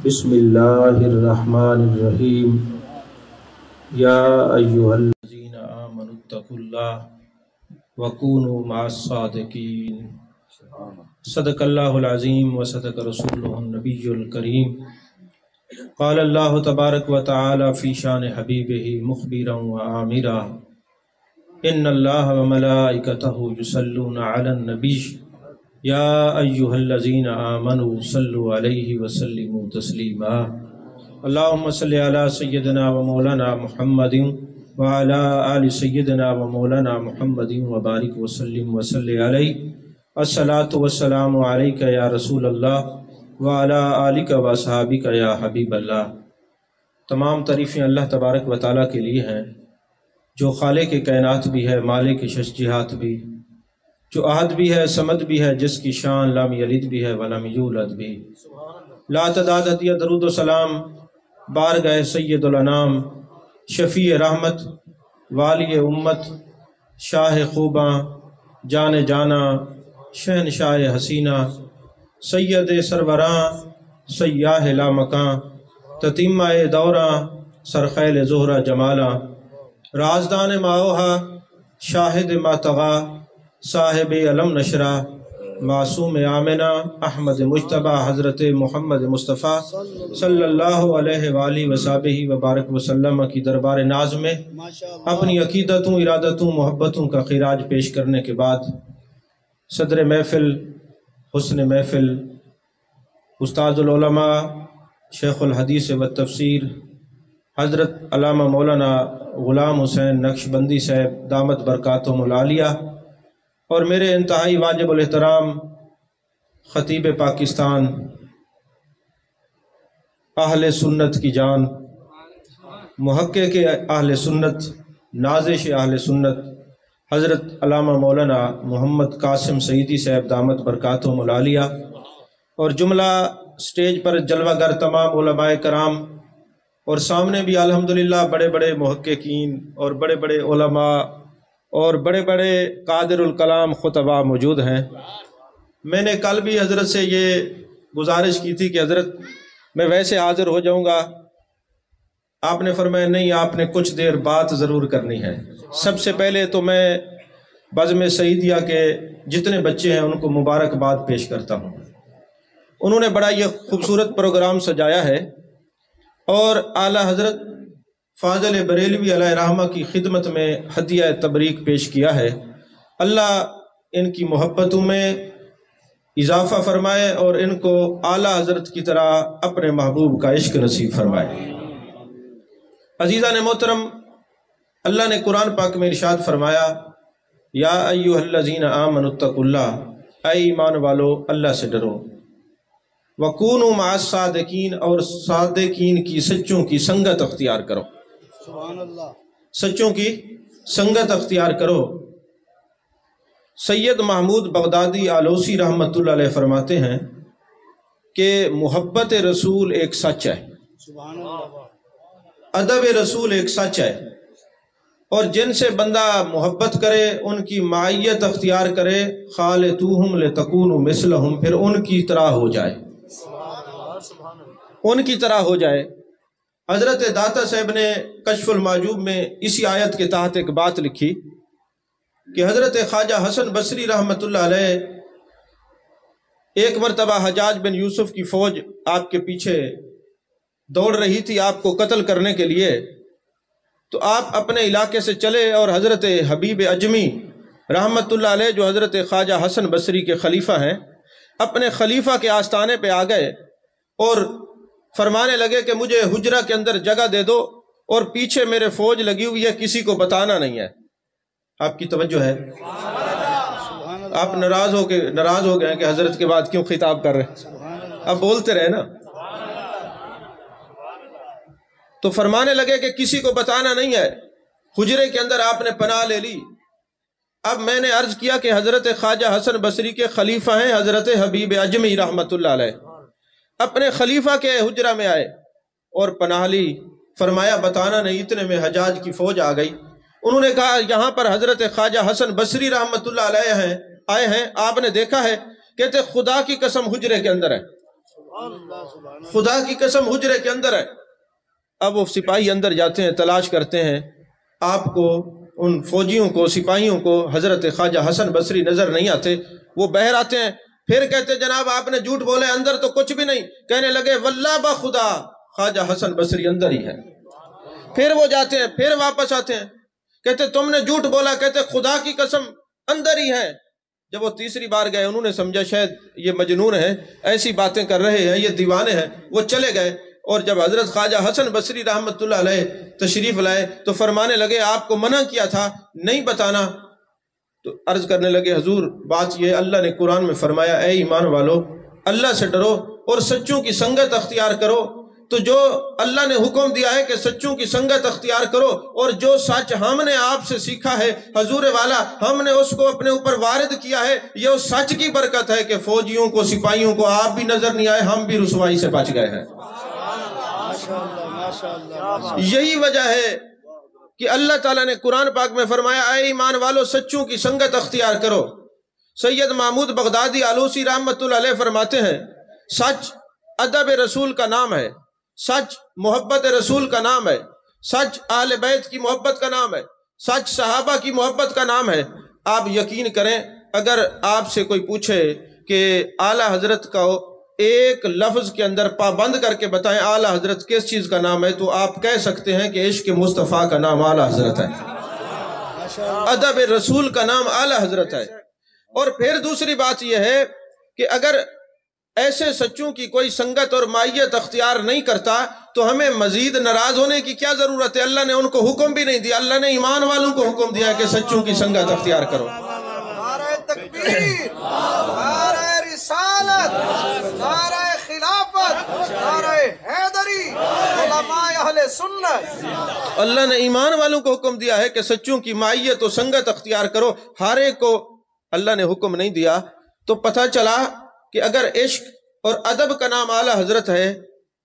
بسم اللہ الرحمن الرحیم یا ایہا الذین آمنوا اتقوا اللہ وکونوا مع الصادقین صدق اللہ العظیم وصدق رسولہ النبی الکریم قال اللہ تبارک و تعالی فی شان حبیبہ مخبرا و آمرا ان اللہ وملائکتہ یصلون علی النبی یا ایہا الذین آمنوا صلوا علیہ وسلموا تسلیما اللہم صلی علی سیدنا و مولانا محمد وعلی آل سیدنا و مولانا محمد وبارک وسلم وصلی علیہ الصلاۃ والسلام علیک یا رسول اللہ وعلی آلک و اصحابک یا حبیب اللہ۔ تمام تعریفیں اللہ تبارک و تعالیٰ کے لیے ہیں جو خالق کائنات بھی ہے، مالک ششجہات بھی، جو احد بھی ہے، صمد بھی ہے، جس کی شان لم یلد بھی ہے ولم یولد بھی۔ لا تعداد ہدیہ درود و سلام بارگاہ سید الانام، شفیع رحمت، والی امت، شاہ خوباں، جان جانا، شہنشاہ حسینہ، سید سروراں، سیاہ لامکاں، تتیمہ دوراں، سرخیل زہرہ جمالا، رازدان ماوہا، شاہد ماتغا، صاحب علم نشرہ، معصوم آمنہ، احمد مجتبہ، حضرت محمد مصطفیٰ صلی اللہ علیہ وآلہ وصحبہ وبارک وسلم کی دربار ناز میں اپنی عقیدتوں، ارادتوں، محبتوں کا خراج پیش کرنے کے بعد صدر محفل، حسن محفل، استاد العلماء، شیخ الحدیث و تفسیر حضرت علامہ مولانا غلام حسین نقشبندی صاحب دامت برکاتہم العالیہ، اور میرے انتہائی واجب الاحترام خطیب پاکستان، اہل سنت کی جان، محقق اہل سنت، نازش اہل سنت، حضرت علامہ مولانا محمد قاسم سعیدی صاحب دامت برکاتہم العالیہ، اور جملہ سٹیج پر جلوہ گر تمام علماء کرام، اور سامنے بھی الحمدللہ بڑے بڑے محققین اور بڑے بڑے علماء اور بڑے بڑے قادر الکلام خطباء موجود ہیں۔ میں نے کل بھی حضرت سے یہ گزارش کی تھی کہ حضرت میں ویسے حاضر ہو جاؤں گا، آپ نے فرمایا نہیں، آپ نے کچھ دیر بات ضرور کرنی ہے۔ سب سے پہلے تو میں بزم سعیدیہ کے جتنے بچے ہیں ان کو مبارکباد پیش کرتا ہوں۔ انہوں نے بڑا یہ خوبصورت پروگرام سجایا ہے، اور اعلیٰ حضرت فاضل بریلوی علیہ رحمہ کی خدمت میں ہدیہ تبریک پیش کیا ہے۔ اللہ ان کی محبتوں میں اضافہ فرمائے اور ان کو اعلیٰ حضرت کی طرح اپنے محبوب کا عشق نصیب فرمائے۔ عزیزان محترم، اللہ نے قرآن پاک میں ارشاد فرمایا، یا ایہا الذین آمنوا اتقوا اللہ، اے ایمان والو اللہ سے ڈرو، وکونوا مع الصادقین، اور صادقین کی، سچوں کی سنگت اختیار کرو، سچوں کی سنگت اختیار کرو۔ سید محمود بغدادی آلوسی رحمت اللہ علیہ فرماتے ہیں کہ محبت رسول ایک سچ ہے، ادب رسول ایک سچ ہے، اور جن سے بندہ محبت کرے، ان کی معیت اختیار کرے، خالطوہم لتکونوا مثلہم، پھر ان کی طرح ہو جائے، ان کی طرح ہو جائے۔ حضرت داتا صاحب نے کشف المعجوب میں اسی آیت کے تحت ایک بات لکھی کہ حضرت خواجہ حسن بصری رحمت اللہ علیہ ایک مرتبہ حجاج بن یوسف کی فوج آپ کے پیچھے دوڑ رہی تھی آپ کو قتل کرنے کے لیے، تو آپ اپنے علاقے سے چلے اور حضرت حبیب اجمی رحمت اللہ علیہ جو حضرت خواجہ حسن بصری کے خلیفہ ہیں، اپنے خلیفہ کے آستانے پہ آ گئے اور فرمانے لگے کہ مجھے حجرہ کے اندر جگہ دے دو، اور پیچھے میرے فوج لگی ہوئی ہے، کسی کو بتانا نہیں ہے۔ آپ کی توجہ ہے؟ آپ ناراض ہو گئے کہ حضرت کے بعد کیوں خطاب کر رہے ہیں؟ اب بولتے رہے نا۔ تو فرمانے لگے کہ کسی کو بتانا نہیں ہے، حجرے کے اندر آپ نے پناہ لے لی۔ اب میں نے عرض کیا کہ حضرت خواجہ حسن بصری کے خلیفہ ہیں حضرت حبیب اجمی رحمت اللہ علیہ، اپنے خلیفہ کے حجرہ میں آئے اور پناہ لی، فرمایا بتانا نہیں، اتنے میں حجاج کی فوج آ گئی۔ انہوں نے کہا یہاں پر حضرت خواجہ حسن بصری رحمت اللہ علیہ آئے ہیں، آپ نے دیکھا ہے؟ کہتے خدا کی قسم حجرے کے اندر ہے۔ خدا کی قسم حجرے کے اندر ہے۔ اب وہ سپاہی اندر جاتے ہیں، تلاش کرتے ہیں، آپ کو ان فوجیوں کو، سپاہیوں کو حضرت خواجہ حسن بصری نظر نہیں آتے۔ وہ باہر آتے ہیں، پھر کہتے جناب آپ نے جھوٹ بولے، اندر تو کچھ بھی نہیں۔ کہنے لگے واللہ بخدا خواجہ حسن بصری اندر ہی ہے۔ پھر وہ جاتے ہیں، پھر واپس آتے ہیں، کہتے تم نے جھوٹ بولا، کہتے خدا کی قسم اندر ہی ہے۔ جب وہ تیسری بار گئے، انہوں نے سمجھا شاید یہ مجنون ہیں، ایسی باتیں کر رہے ہیں، یہ دیوانے ہیں۔ وہ چلے گئے، اور جب حضرت خواجہ حسن بصری رحمۃ اللہ علیہ تشریف لائے تو فرمانے لگے آپ کو منع کیا تھا نہیں بتانا۔ تو عرض کرنے لگے حضور بات یہ، اللہ نے قرآن میں فرمایا اے ایمان والو اللہ سے ڈرو اور سچوں کی سنگت اختیار کرو۔ تو جو اللہ نے حکم دیا ہے کہ سچوں کی سنگت اختیار کرو، اور جو سچ ہم نے آپ سے سیکھا ہے حضور والا، ہم نے اس کو اپنے اوپر وارد کیا ہے، یہ اس سچ کی برکت ہے کہ فوجیوں کو، سپاہیوں کو آپ بھی نظر نہیں آئے، ہم بھی رسوائی سے بچ گئے ہیں۔ یہی وجہ ہے کہ اللہ تعالیٰ نے قرآن پاک میں فرمایا اے ایمان والو سچوں کی سنگت اختیار کرو۔ سید محمود بغدادی آلوسی رحمۃ اللہ علیہ فرماتے ہیں سچ ادب رسول کا نام ہے، سچ محبت رسول کا نام ہے، سچ اہل بیت کی محبت کا نام ہے، سچ صحابہ کی محبت کا نام ہے۔ آپ یقین کریں اگر آپ سے کوئی پوچھے کہ اعلیٰ حضرت کا ایک لفظ کے اندر پابند کر کے بتائیں اعلیٰ حضرت کس چیز کا نام ہے، تو آپ کہہ سکتے ہیں کہ عشق مصطفیٰ کا نام اعلیٰ حضرت ہے، ادب رسول کا نام اعلیٰ حضرت ہے۔ اور پھر دوسری بات یہ ہے کہ اگر ایسے سچوں کی کوئی سنگت اور مائیت اختیار نہیں کرتا تو ہمیں مزید ناراض ہونے کی کیا ضرورت ہے؟ اللہ نے ان کو حکم بھی نہیں دیا، اللہ نے ایمان والوں کو حکم دیا کہ سچوں کی سنگت اختیار کرو۔ نعرہ تکبیر، نعرہ رسالت، نعرہ خلافت، نعرہ حیدری، علماء اہل سنت۔ اللہ نے ایمان والوں کو حکم دیا ہے کہ سچوں کی مائیت و سنگت اختیار کرو، ہر ایک کو اللہ نے حکم نہیں دیا۔ تو پتہ چلا کہ اگر عشق اور ادب کا نام اعلیٰ حضرت ہے،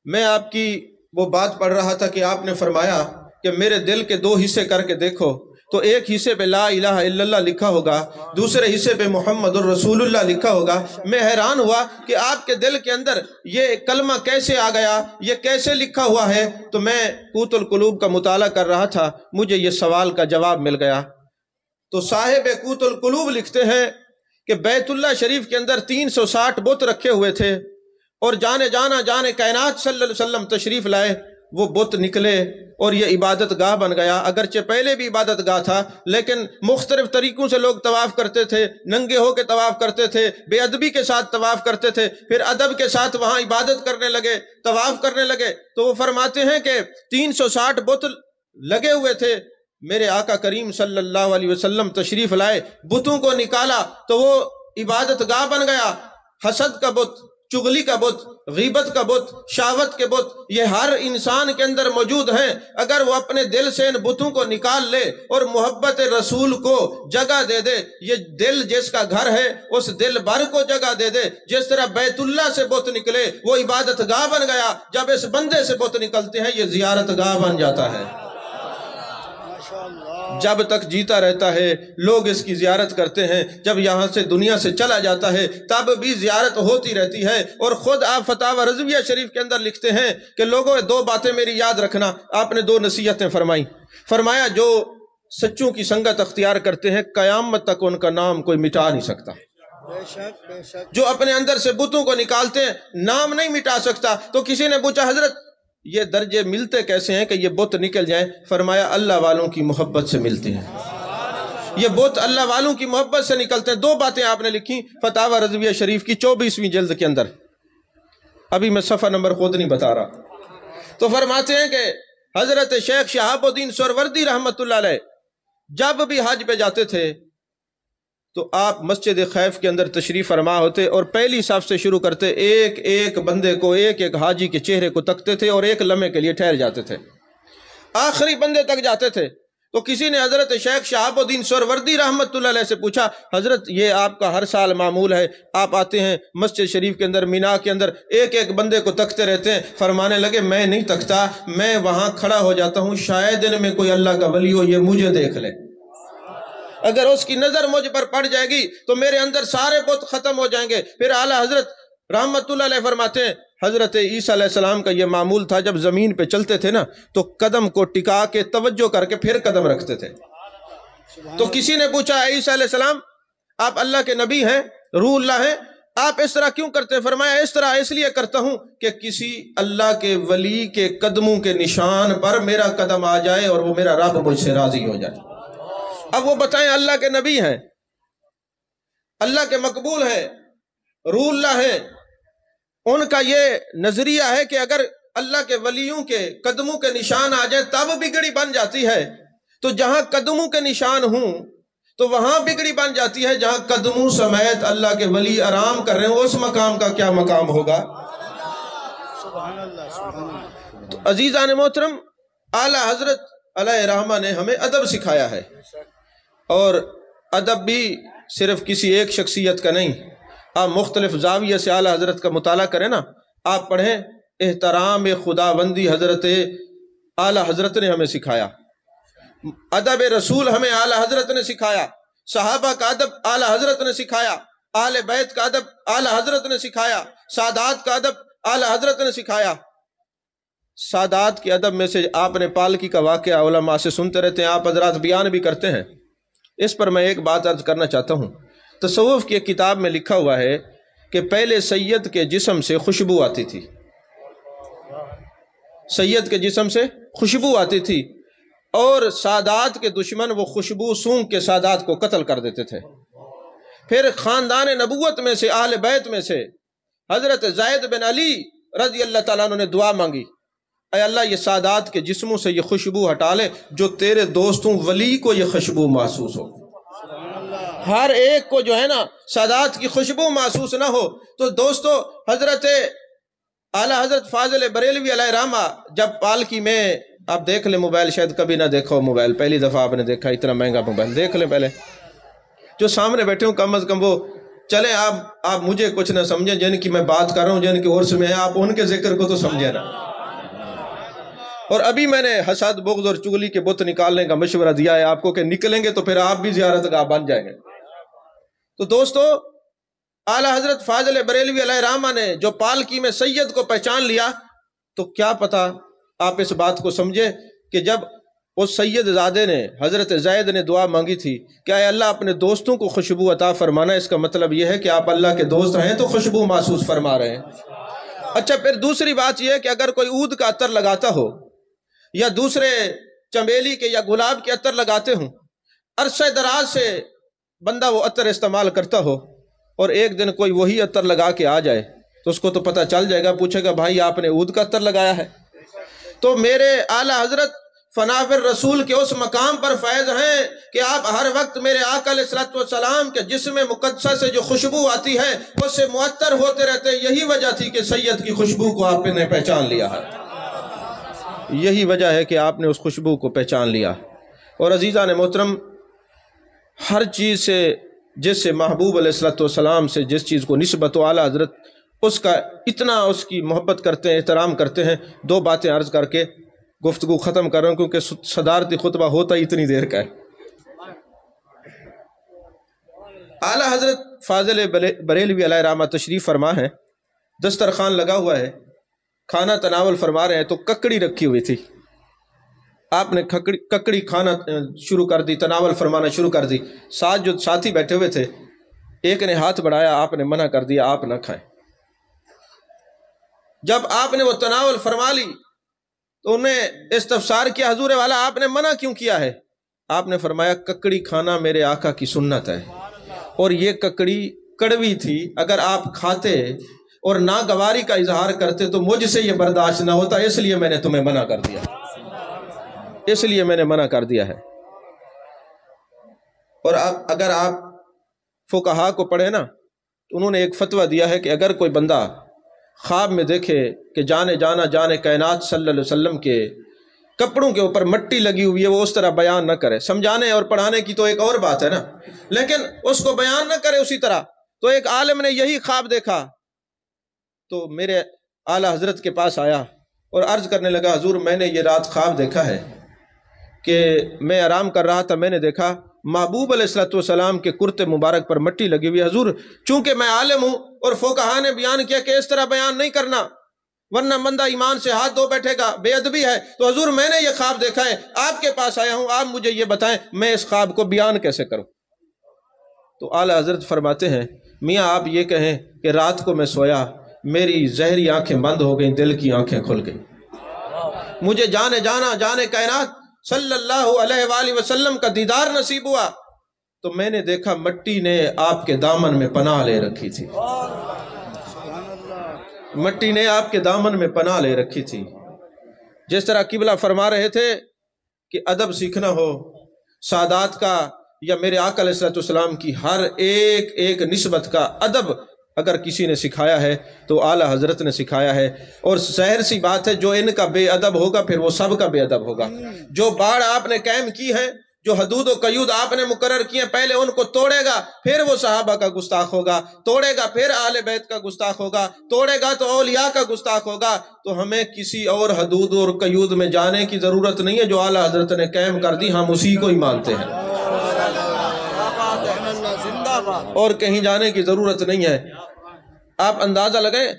میں آپ کی وہ بات پڑھ رہا تھا کہ آپ نے فرمایا کہ میرے دل کے دو حصے کر کے دیکھو، تو ایک حصے پہ لا الہ الا اللہ لکھا ہوگا، دوسرے حصے پہ محمد الرسول اللہ لکھا ہوگا۔ میں حیران ہوا کہ آپ کے دل کے اندر یہ کلمہ کیسے آ گیا، یہ کیسے لکھا ہوا ہے؟ تو میں قوت القلوب کا مطالعہ کر رہا تھا، مجھے یہ سوال کا جواب مل گیا۔ تو صاحب قوت القلوب لکھتے ہیں کہ بیت اللہ شریف کے اندر 360 بت رکھے ہوئے تھے، اور جانے کائنات صلی اللہ علیہ وسلم تشریف لائے، وہ بت نکلے اور یہ عبادت گاہ بن گیا۔ اگرچہ پہلے بھی عبادت گاہ تھا لیکن مختلف طریقوں سے لوگ طواف کرتے تھے، ننگے ہو کے طواف کرتے تھے، بے ادبی کے ساتھ طواف کرتے تھے، پھر ادب کے ساتھ وہاں عبادت کرنے لگے، طواف کرنے لگے۔ تو وہ فرماتے ہیں کہ 360 بت لگے ہوئے تھے، میرے آقا کریم صلی اللہ علیہ وسلم تشریف لائے، بتوں کو نکالا تو وہ عبادت گاہ بن گیا۔ حسد کا بت، چغلی کا بت، غیبت کا بت، شہوت کے بت، یہ ہر انسان کے اندر موجود ہیں۔ اگر وہ اپنے دل سے ان بتوں کو نکال لے اور محبت رسول کو جگہ دے دے، یہ دل جس کا گھر ہے اس دل بھر کو جگہ دے دے۔ جس طرح بیت اللہ سے بت نکلے وہ عبادت گاہ بن گیا، جب اس بندے سے بت نکلتے ہیں یہ زیارت گاہ بن جاتا ہے۔ جب تک جیتا رہتا ہے لوگ اس کی زیارت کرتے ہیں، جب یہاں سے دنیا سے چلا جاتا ہے تب بھی زیارت ہوتی رہتی ہے۔ اور خود آپ فتاوی رضویہ شریف کے اندر لکھتے ہیں کہ لوگوں دو باتیں میری یاد رکھنا۔ آپ نے دو نصیحتیں فرمائی، فرمایا جو سچوں کی سنگت اختیار کرتے ہیں قیامت تک ان کا نام کوئی مٹا نہیں سکتا، جو اپنے اندر سے بتوں کو نکالتے ہیں نام نہیں مٹا سکتا۔ تو کسی نے پوچھا حضرت یہ درجے ملتے کیسے ہیں کہ یہ بت نکل جائیں؟ فرمایا اللہ والوں کی محبت سے ملتے ہیں، یہ بت اللہ والوں کی محبت سے نکلتے ہیں۔ دو باتیں آپ نے لکھی فتاوی رضویہ شریف کی 24ویں جلد کے اندر، ابھی میں صفحہ نمبر خود نہیں بتا رہا۔ تو فرماتے ہیں کہ حضرت شیخ شہاب الدین سہروردی رحمت اللہ علیہ جب بھی حج پہ جاتے تھے تو آپ مسجد خیف کے اندر تشریف فرما ہوتے اور پہلی صف سے شروع کرتے، ایک ایک بندے کو، ایک ایک حاجی کے چہرے کو تکتے تھے اور ایک لمحے کے لیے ٹھہر جاتے تھے، آخری بندے تک جاتے تھے۔ تو کسی نے حضرت شیخ شہاب الدین سہروردی رحمت اللہ علیہ سے پوچھا حضرت یہ آپ کا ہر سال معمول ہے، آپ آتے ہیں مسجد شریف کے اندر مینا کے اندر ایک ایک بندے کو تکتے رہتے ہیں؟ فرمانے لگے میں نہیں تکتا، میں وہاں کھڑا ہو جاتا ہوں، شاید ان میں کوئی اللہ کا ولی ہو یہ مجھے دیکھ لے، اگر اس کی نظر مجھ پر پڑ جائے گی تو میرے اندر سارے بت ختم ہو جائیں گے۔ پھر اعلیٰ حضرت رحمت اللہ علیہ فرماتے ہیں حضرت عیسیٰ علیہ السلام کا یہ معمول تھا، جب زمین پہ چلتے تھے نا تو قدم کو ٹکا کے توجہ کر کے پھر قدم رکھتے تھے۔ تو کسی نے پوچھا عیسیٰ علیہ السلام آپ اللہ کے نبی ہیں، روح اللہ ہیں، آپ اس طرح کیوں کرتے ہیں؟ فرمایا اس طرح اس لیے کرتا ہوں کہ کسی اللہ کے ولی کے قدموں کے نشان پر میرا قدم آ جائے اور وہ میرا رب مجھ سے راضی ہو جائے۔ اب وہ بتائیں اللہ کے نبی ہیں، اللہ کے مقبول ہیں، روح اللہ ہیں، ان کا یہ نظریہ ہے کہ اگر اللہ کے ولیوں کے قدموں کے نشان آ جائیں تب بگڑی بن جاتی ہے، تو جہاں قدموں کے نشان ہوں تو وہاں بگڑی بن جاتی ہے، جہاں قدموں سمیت اللہ کے ولی آرام کر رہے ہیں اس مقام کا کیا مقام ہوگا؟ تو عزیزان محترم، اعلیٰ حضرت علیہ رحمہ نے ہمیں ادب سکھایا ہے، اور ادب بھی صرف کسی ایک شخصیت کا نہیں۔ آپ مختلف زاویہ سے اعلیٰ حضرت کا مطالعہ کریں نا، آپ پڑھیں احترام خداوندی حضرت اعلیٰ حضرت نے ہمیں سکھایا، ادب رسول ہمیں اعلیٰ حضرت نے سکھایا، صحابہ کا ادب اعلیٰ حضرت نے سکھایا، اہل بیت کا ادب اعلیٰ حضرت نے سکھایا، سادات کا ادب اعلیٰ حضرت نے سکھایا۔ سادات کے ادب میں سے آپ نے پالکی کا واقعہ علماء سے سنتے رہتے ہیں، آپ حضرات بیان بھی کرتے ہیں، اس پر میں ایک بات عرض کرنا چاہتا ہوں۔ تصوف کی ایک کتاب میں لکھا ہوا ہے کہ پہلے سید کے جسم سے خوشبو آتی تھی، سید کے جسم سے خوشبو آتی تھی، اور سادات کے دشمن وہ خوشبو سونگھ کے سادات کو قتل کر دیتے تھے۔ پھر خاندان نبوت میں سے، اہل بیت میں سے حضرت زید بن علی رضی اللہ تعالیٰ عنہ نے دعا مانگی، اے اللہ یہ سادات کے جسموں سے یہ خوشبو ہٹا لے، جو تیرے دوستوں ولی کو یہ خوشبو محسوس ہو، ہر ایک کو جو ہے نا سادات کی خوشبو محسوس نہ ہو۔ تو دوستو، حضرت اعلیٰ حضرت فاضل بریلوی علیہ رحمہ جب پالکی میں، آپ دیکھ لیں موبائل، شاید کبھی نہ دیکھو موبائل، پہلی دفعہ آپ نے دیکھا اتنا مہنگا موبائل، دیکھ لیں پہلے، جو سامنے بیٹھے ہوں کم از کم وہ چلیں، آپ مجھے کچھ نہ سمجھیں، جن کی میں بات کر رہا ہوں جن کے عرص میں ہے، آپ ان کے ذکر کو تو سمجھیں نا۔ اور ابھی میں نے حسد، بغض اور چغلی کے بت نکالنے کا مشورہ دیا ہے آپ کو کہ نکلیں گے تو پھر آپ بھی زیارت گاہ بن جائیں گے۔ تو دوستو، اعلیٰ حضرت فاضل بریلوی علیہ رحمہ نے جو پالکی میں سید کو پہچان لیا، تو کیا پتا آپ اس بات کو سمجھے کہ جب اس سید زادے نے، حضرت زید نے دعا مانگی تھی کہ اے اللہ اپنے دوستوں کو خوشبو عطا فرمانا، اس کا مطلب یہ ہے کہ آپ اللہ کے دوست ہیں تو خوشبو محسوس فرما رہے ہیں۔ اچھا، پھر دوسری بات یہ ہے کہ اگر کوئی عود کا عطر لگاتا ہو یا دوسرے چمیلی کے یا گلاب کے عطر لگاتے ہوں، عرصہ دراز سے بندہ وہ عطر استعمال کرتا ہو، اور ایک دن کوئی وہی عطر لگا کے آ جائے تو اس کو تو پتہ چل جائے گا، پوچھے گا بھائی آپ نے عود کا عطر لگایا ہے۔ تو میرے اعلیٰ حضرت فنا فی الرسول کے اس مقام پر فیض ہیں کہ آپ ہر وقت میرے آقا علیہ الصلوۃ والسلام کے جسم مقدسہ سے جو خوشبو آتی ہے اس سے معطر ہوتے رہتے ہیں۔ یہی وجہ تھی کہ سید کی خوشبو کو آپ نے پہچان لیا ہے، یہی وجہ ہے کہ آپ نے اس خوشبو کو پہچان لیا۔ اور عزیزان محترم، ہر چیز سے، جس سے محبوب علیہ الصلوۃ والسلام سے جس چیز کو نسبت ہو، اعلیٰ حضرت اس کا اتنا اس کی محبت کرتے ہیں، احترام کرتے ہیں۔ دو باتیں عرض کر کے گفتگو ختم کر رہا ہوں کیونکہ صدارتی خطبہ ہوتا ہی اتنی دیر کا ہے۔ اعلیٰ حضرت فاضل بریلوی علیہ رحمہ تشریف فرما ہے، دسترخوان لگا ہوا ہے، کھانا تناول فرما رہے ہیں، تو ککڑی رکھی ہوئی تھی، آپ نے ککڑی کھانا شروع کر دی، تناول فرمانا شروع کر دی۔ ساتھ جو ساتھی بیٹھے ہوئے تھے، ایک نے ہاتھ بڑھایا، آپ نے منع کر دیا، آپ نہ کھائیں۔ جب آپ نے وہ تناول فرما لی تو انہیں استفسار کیا، حضور والا آپ نے منع کیوں کیا ہے؟ آپ نے فرمایا ککڑی کھانا میرے آقا کی سنت ہے، اور یہ ککڑی کڑوی تھی، اگر آپ کھاتے اور ناگواری کا اظہار کرتے تو مجھ سے یہ برداشت نہ ہوتا، اس لیے میں نے تمہیں منع کر دیا، اس لیے میں نے منع کر دیا ہے۔ اور اگر آپ فقہا کو پڑھیں نا تو انہوں نے ایک فتویٰ دیا ہے کہ اگر کوئی بندہ خواب میں دیکھے کہ جانے کائنات صلی اللہ علیہ وسلم کے کپڑوں کے اوپر مٹی لگی ہوئی ہے، وہ اس طرح بیان نہ کرے، سمجھانے اور پڑھانے کی تو ایک اور بات ہے نا، لیکن اس کو بیان نہ کرے اسی طرح۔ تو ایک عالم نے یہی خواب دیکھا تو میرے اعلیٰ حضرت کے پاس آیا اور عرض کرنے لگا، حضور میں نے یہ رات خواب دیکھا ہے کہ میں آرام کر رہا تھا، میں نے دیکھا محبوب علیہ الصلوۃ والسلام کے کرتے مبارک پر مٹی لگی ہوئی ہے، حضور چونکہ میں عالم ہوں اور فقہا نے بیان کیا کہ اس طرح بیان نہیں کرنا، ورنہ بندہ ایمان سے ہاتھ دھو بیٹھے گا، بے ادبی ہے۔ تو حضور میں نے یہ خواب دیکھا ہے، آپ کے پاس آیا ہوں، آپ مجھے یہ بتائیں میں اس خواب کو بیان کیسے کروں؟ تو اعلیٰ حضرت فرماتے ہیں میاں آپ یہ کہیں کہ رات کو میں سویا، میری زہری آنکھیں بند ہو گئیں، دل کی آنکھیں کھل گئیں، مجھے جانے کائنات صلی اللہ علیہ وآلہ وسلم کا دیدار نصیب ہوا، تو میں نے دیکھا مٹی نے آپ کے دامن میں پناہ لے رکھی تھی، مٹی نے آپ کے دامن میں پناہ لے رکھی تھی۔ جس طرح قبلہ فرما رہے تھے کہ ادب سیکھنا ہو سادات کا یا میرے آقا علیہ السلام کی ہر ایک نسبت کا ادب اگر کسی نے سکھایا ہے تو اعلیٰ حضرت نے سکھایا ہے، اور ظاہر سی بات ہے جو ان کا بے ادب ہوگا پھر وہ سب کا بے ادب ہوگا۔ جو باڑ آپ نے قائم کی ہے، جو حدود و قیود آپ نے مقرر کیے، پہلے ان کو توڑے گا پھر وہ صحابہ کا گستاخ ہوگا، توڑے گا پھر اہل بیت کا گستاخ ہوگا، توڑے گا تو اولیاء کا گستاخ ہوگا۔ تو ہمیں کسی اور حدود اور قیود میں جانے کی ضرورت نہیں ہے، جو اعلیٰ حضرت نے قائم کر دی ہم اسی کو ہی مانتے ہیں، اور کہیں جانے کی ضرورت نہیں ہے۔ آپ اندازہ لگائیں،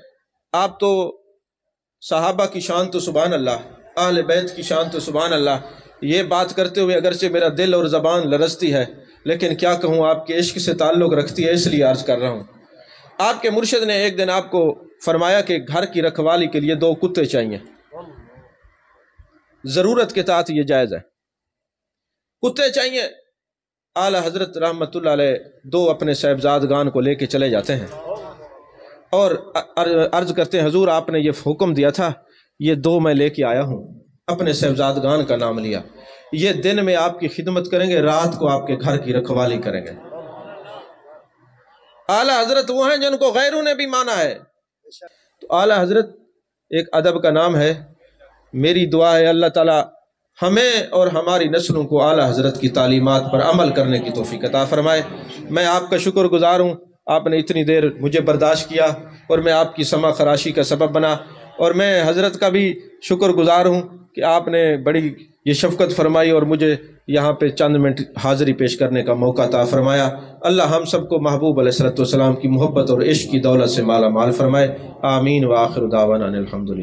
آپ تو صحابہ کی شان تو سبحان اللہ، اہل بیت کی شان تو سبحان اللہ، یہ بات کرتے ہوئے اگرچہ میرا دل اور زبان لرزتی ہے، لیکن کیا کہوں آپ کے عشق سے تعلق رکھتی ہے اس لیے عرض کر رہا ہوں۔ آپ کے مرشد نے ایک دن آپ کو فرمایا کہ گھر کی رکھوالی کے لیے 2 کتے چاہیے، ضرورت کے تحت یہ جائز ہے، کتے چاہیے۔ اعلیٰ حضرت رحمت اللہ علیہ 2 اپنے صاحبزادگان کو لے کے چلے جاتے ہیں اور عرض کرتے ہیں حضور آپ نے یہ حکم دیا تھا، یہ 2 میں لے کے آیا ہوں، اپنے صاحبزادگان کا نام لیا، یہ دن میں آپ کی خدمت کریں گے، رات کو آپ کے گھر کی رکھوالی کریں گے۔ اعلیٰ حضرت وہ ہیں جن کو غیروں نے بھی مانا ہے۔ تو اعلیٰ حضرت ایک ادب کا نام ہے، میری دعا ہے اللہ تعالی ہمیں اور ہماری نسلوں کو اعلیٰ حضرت کی تعلیمات پر عمل کرنے کی توفیق عطا فرمائے۔ میں آپ کا شکر گزار ہوں، آپ نے اتنی دیر مجھے برداشت کیا اور میں آپ کی سمع خراشی کا سبب بنا، اور میں حضرت کا بھی شکر گزار ہوں کہ آپ نے بڑی یہ شفقت فرمائی اور مجھے یہاں پہ چند منٹ حاضری پیش کرنے کا موقع عطا فرمایا۔ اللہ ہم سب کو محبوب علیہ السلام کی محبت اور عشق کی دولت سے مالا مال فرمائے، آمین۔ وآخر دعوانا الحمدللہ۔